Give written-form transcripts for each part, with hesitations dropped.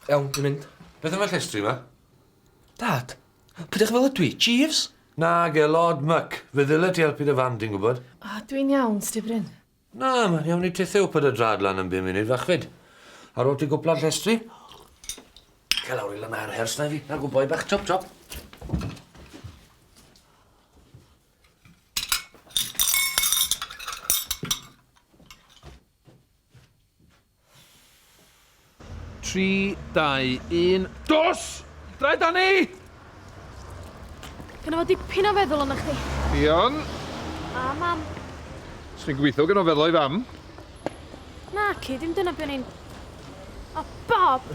Iawn, dwi'n mynd. Beth yma llestri yma? Dad, pydych fel ydw i? Jeeves? Na, ge, Lord Muck. Fe ddyle ti helpu dy fam, di'n gwybod? Dwi'n iawn, Bryn. Na, mae'n iawn i tithio wpad y drad lan yn 5 munud, fachfyd. Ar ôl ti gwpla'r llestri? Cael awr i lan ar hers na fi. Na gwybod bach, chop, chop. Tri, dau, un, dos! Draed Dani! Gynna fo dipyn o feddwl yna chdi. Dion. A mam. Swn i'n gweithio gan o feddwl i fam. Na, ci, dim dyna beth ni'n... O, Bob!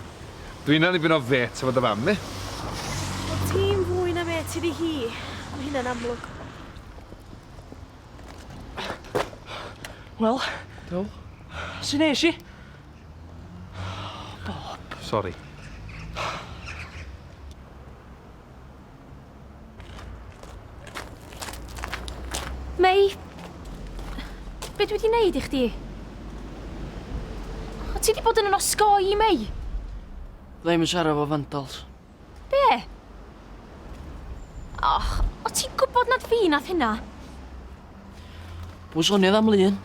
Dwi'n anifin o fet efo dy fam, ni. O ti'n fwy na fe ti di hi. Mae hynna'n amlwg. Wel, sy'n nes i? Sori. Mae... Be dwi wedi neud i chdi? O ti di bod yn osgoi, Mae? Ddim yn siarad fo vandals. Be? Och, o ti'n gwybod nad fi nath hynna? Pwy soniad am lun?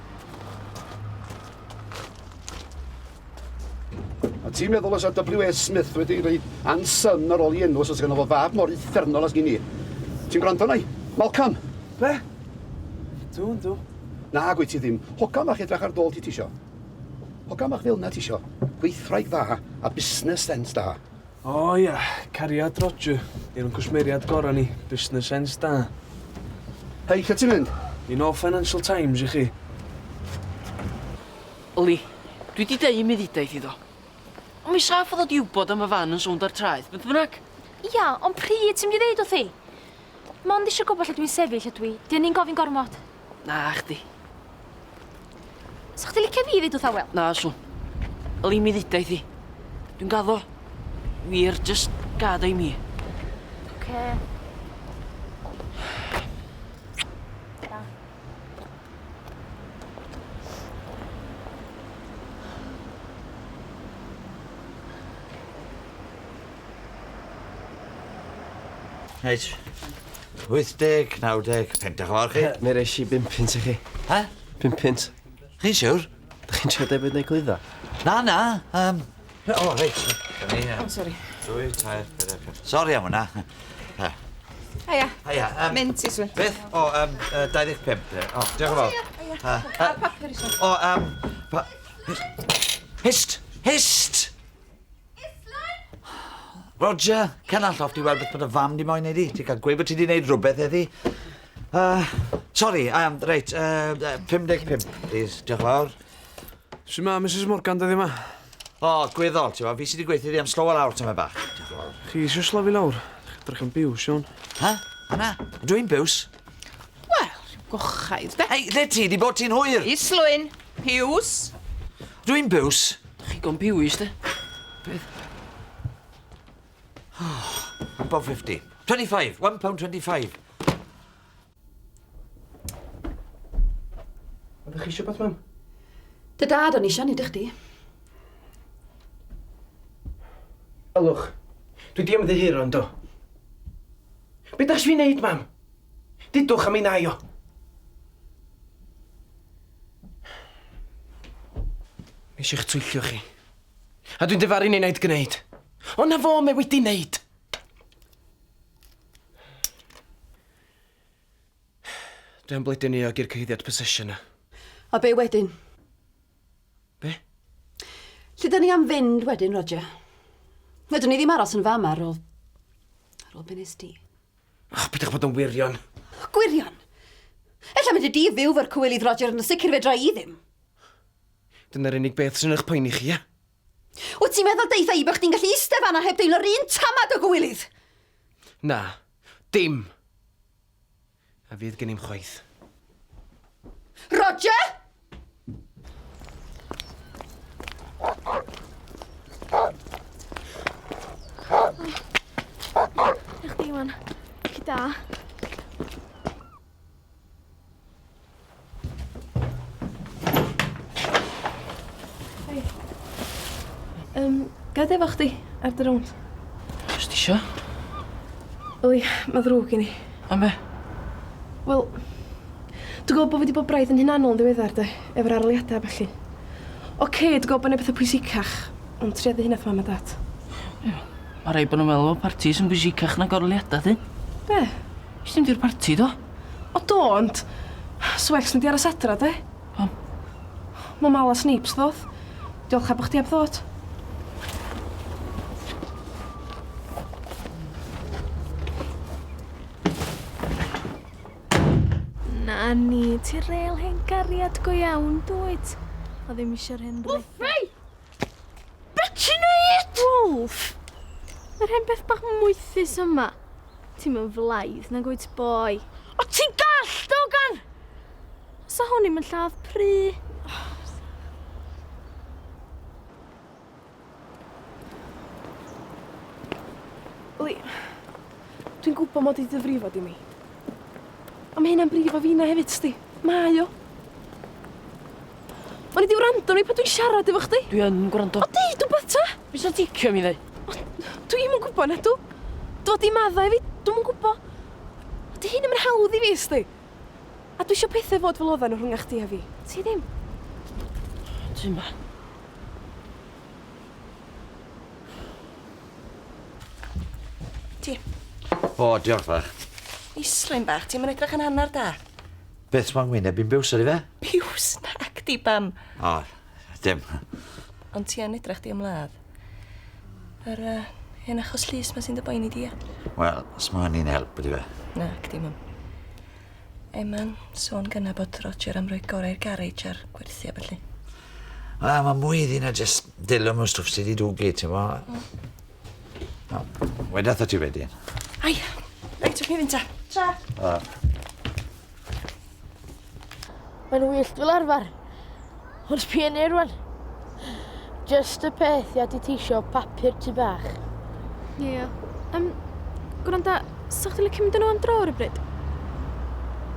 A ti'n meddwl os a W.S. Smith wedi rhoi anson ar ôl i enw os oes gynnu fo fab mor uffernol as gen i. Ti'n gwrando na i? Malcolm? Be? Dw. Na, gwy ti ddim. Hogam a'ch edrych ar dôl ti tisio. Hogam a'ch fel na tisio. Gweithraig dda a busnes sens da. O ia, cariad Roger. Un o'n cwsmeriad gorau ni. Business sense da. Hei, lle ti'n mynd? Un o Financial Times i chi. Oli, dwi di deud mi ddidaeth iddo. Ond mi saff o ddod i wybod am y fan yn sownd ar traeth, beth bynnag? Ia, ond pryd ti'n mynd i ddeud wrth i? Mond eisiau gwybod lle dwi'n sefyll ydw i. Di ni'n gofyn gormod. Na, chdi. So chdi licio fi ddeud wrth awel? Na, swn. Oli, mi ddidaeth i. Dwi'n gaddo. Wir, just gada i mi. Oce. Reit. 80, 90, 50 chwar chi. Mi reis i 5 pint i chi. Ha? 5 pint. Chi'n siwr? Da chi'n siarad efo neu glwyddo? Na. O, reit. O, sori. 2, 3, 4. Sori am hwnna. Haia. Haia. Mint, Islwyn. Beth? O, 25. O, diolch yn fawr. A papur isio. O, Hist! Hist! Roger, cynall off di weld beth bod y fam di moyn neud i. Ti'n cael gweud bod ti di neud rhywbeth heddi. Sorry, reit, 55, please. Diolch yn fawr. Sy'n ma, Mrs Morgan dyddi yma? O, gwyddol, ti'n fawr. Fi sydd wedi gweithio di am slow lawr tyma bach. Diolch yn fawr. Chi eisiau slofi lawr? Drach yn biws, Sion. Ha? Anna? Dwi'n biws? Wel, gochaidd, de. Hei, le ti? Di bod ti'n hwyr? Islwyn, piws. Dwi'n biws? Chi gon piwys, de? £1.50. 25. £1.25. Ydych chi eisiau beth, mam? Dy dad o'n eisiau, nid ych di. Ylwch, dwi di ymddiheuro yn do. Be da fi wneud, mam? Didwch am ei nai o. Mi eisiau'ch twyllio chi. A dwi'n difaru neu wneud gwneud. Ond na fo me wedi wneud. Dwi'n bledio ni ag i'r cyhyddiad position na. A be wedyn? Be? Lle da ni am fynd wedyn, Roger? Wedyn ni ddim aros yn fam ar ôl be nes di. Bydych bod yn wirion. Gwirion? Ella mynd i di fyw fo'r cywilydd Roger yn y sicr fedra i ddim. Dyna'r unig beth sy'n eich poeni chi, ia? Wyt ti'n meddwl deitha i bod chdi'n gallu eistedd fanna heb deimlo'r un tamad o gywilydd? Na, dim. A fydd gen i'n chwaith. Roger! Ych di, man. Chi da. Gad efo chdi. ar dy rownd. Os ti isio? Wel, mae ddrwg i ni. Am be? Wel, dwi'n gwybod bod fi wedi bod braidd yn hunanol yn ddiweddar, de, efo'r aroliadau a felly. Oce, dwi'n gwybod bod yna bethau pwysicach, ond triadau hynna mam a dat. Mae rai bod nhw'n meddwl bod parti sy'n bwysicach na goroliadau, di? Be? Ys dim di'r parti, do? O do, ond... Swex mynd i aros adra, de? Pam? Mae Mala Sneeps ddod. Diolch a bod chdi ab ddod. Na ni, ti reil hen gariad go iawn, dwyt? O ddim eisiau'r hen rhaid. Wolfie! Be ti'n neud? Wolf! Yr hen beth bach mwythus yma. Ti'n mynd flaidd na gwyt boi. O ti'n gall, dogan? Sa hwn i'm yn lladd pry. Li, dwi'n gwybod mod i ddyfrifo di mi. A mae hynna'n brifo fi na hefyd, sti. Mae o. O'n i di wrando ni pa dwi'n siarad efo chdi. Dwi yn gwrando. O di, dwi'n beth ta? Be sy'n dicio mi ddau? Dwi'n yn gwybod na dw. Dod i maddau fi, dwi'n yn gwybod. Di hyn yn hawdd i fi, sti. A dwi eisiau pethau fod fel oedden nhw rhwng chdi a fi. Ti ddim? Ti'n ma. Ti, O, diolch fach. Islwyn bach, ti'n mynd edrych yn hanner da? Beth mae'n wyneb i'n biws ar i fe? Piws, nac di bam. O, dim. Ond ti yn edrych di ymladd. Yr hen achos llys ma sy'n dy boeni di, Wel, os mae hynny'n help ydi fe. Nac di mam. Eman, sôn gynna bod Roger am roi gorau'r garage ar gwerthu a felly. Mae mwy iddi na just dilyn mewn stwff sydd wedi dwgu, ti'n mo? Wedath o ti wedyn. Ai, reit o'ch mi fynd ta. Tra. Mae'n wyllt fel arfer. Ond pioneer rwan. Just y peth i adeitisio papur tu bach. Ie. Gwranda, sa chdi licio mynd yn nhw am dro ar y bryd?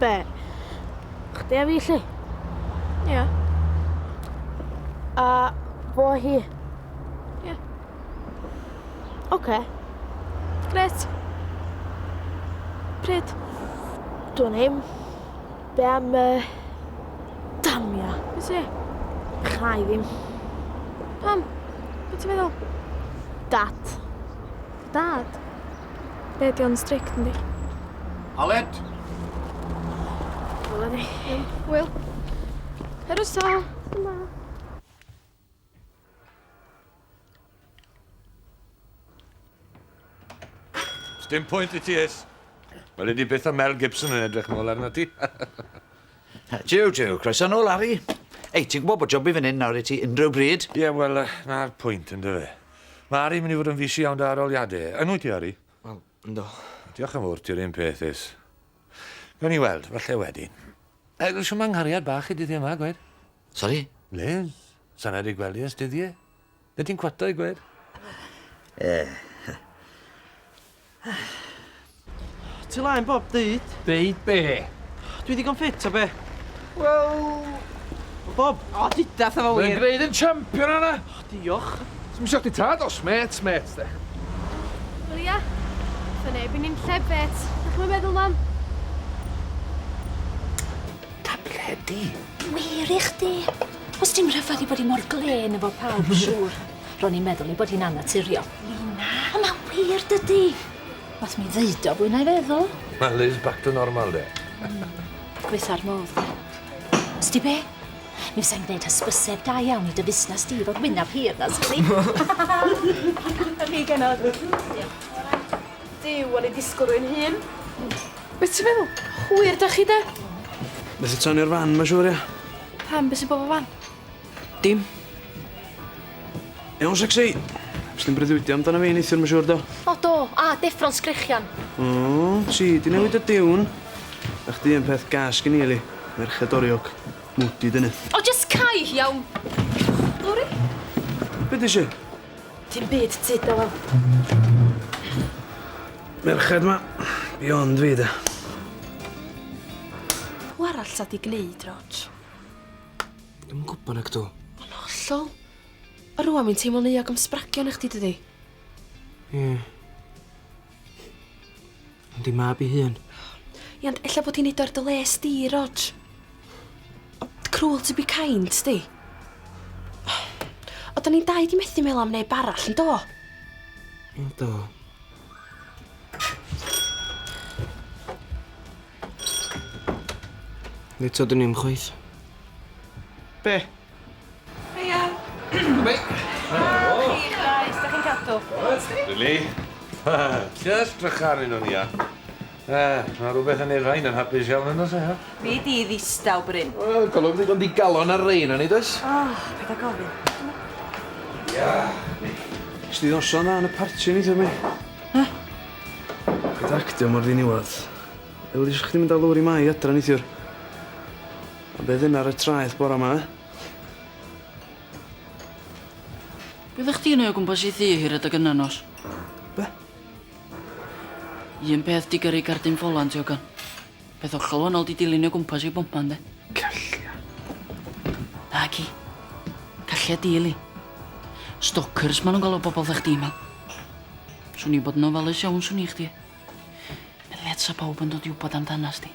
Be? Chdi a fi lle? Ie. A bo hi? Ie. Oce. Gret. Pryd? Dwi'n ddim. Be am damia? Be si? Chai ddim. Pam? Be ti'n meddwl? Dat. Dad? Be di o'n strict yndi? Aled! Wel ydi. Wyl. Hero so. Yma. Dim pwynt i ti, es. Wel, ydi beth o Mel Gibson yn edrych nôl arna ti. Jiw, croeso nôl, Ari. Ei, ti'n gwybod bod job i fan hyn nawr i ti unrhyw bryd? Ie, wel, na'r pwynt, ynddo fe. Mae Ari mynd i fod yn fisi iawn da aroliadau. Yn wyt ti, Ari? Wel, ynddo. Diolch am fawr, ti'r un peth, es. Gawn ni weld, falle wedyn. Siw mae nghariad bach i dyddiau yma, gwed? Sori? Liz, sa'n edrych gweld i ys dyddiau. Ne ti'n cwato i gwed? Ti laen Bob, deud? Deud be? Dwi ddigon ffit o be? Wel... Bob! O, didath efo Mae'n wir. greid yn champion yna. Diolch. Sym siach di tad os met, de. Wel ia. Sa neb i ni'n llebet. Ydych chi'n meddwl, mam? Tabledi. Wir i chdi. Os dim rhyfedd i bod i mor glen efo pawb, siŵr. Ro'n i'n meddwl i bod hi'n anaturiol. Lina. O, mae'n wir dydi. Mas mi ddeud o fwy na'i feddwl. Mae Liz back to normal, de. Gweitha'r modd. Sdi be? Mi fysa'n gwneud hysbyseb da iawn i dy fusnes di fod wynaf hir na sgri. A fi Pennod. Diw, o'n i disgwyl rwy'n hun. Beth ti'n meddwl? Hwyr da chi, de? Beth y tonio'r fan, mae siŵr, ia? Pam, beth sy'n bob o fan? Dim. Iawn, sexy. Bys ti'n breuddwydio amdano fi, neithiwr, mae siŵr, do? O do, a deffro'n sgrechian. O, ti, di newid y diwn. A chdi yn peth gas gen i, Eli. Merched oriog. Mwdi dynnu. O, just cai, iawn. Lori? Be di eisiau? Ti'n byd ti, da wel. Merched ma. Beyond fi, da. Pw arall sa di gneud, Rog? Dwi'n gwybod na gdw. Yn hollol. A rwan mi'n teimlo'n euog am sbragion eich di, dydi? Ie. Ond di mab i hun. Iand, ella bod hi'n neud o'r dy les di, Rog. Cruel to be kind, di. O, da ni'n dau di methu meddwl am neb arall, yn do? Do. Nid o dyn ni'n chwaith. Be? Heia. Be? Guys, da chi'n cadw. Lili. Just drychar un o'n ia. Mae rhywbeth yn ei rhain yn hapus iawn yn oes e, ha? Fi di ddistaw, Bryn. Golwg ddigon di galon ar rein o'n i, does? Paid â gofyn. Ysdi ddosio na yn y parti ni, mi. Beth actio mor ddiniwad. Eli eisiau chdi mynd â lwr i mai adra neithiwr. A beth yna ar y traeth bora ma, Bydd eich ti'n ei o gwmpas i ddi hir adag yna nos? Be? Un peth di gyrru gardyn ffolan ti o gan. Beth o chalonol di dilyn o gwmpas i bombman, de? Callia. Na ci. Callia dili. Stalkers ma nhw'n gael o bobl ddech di ma. Swn i bod yn ofalus iawn swn i chdi. Meddwl sa pawb yn dod i wybod amdanas di.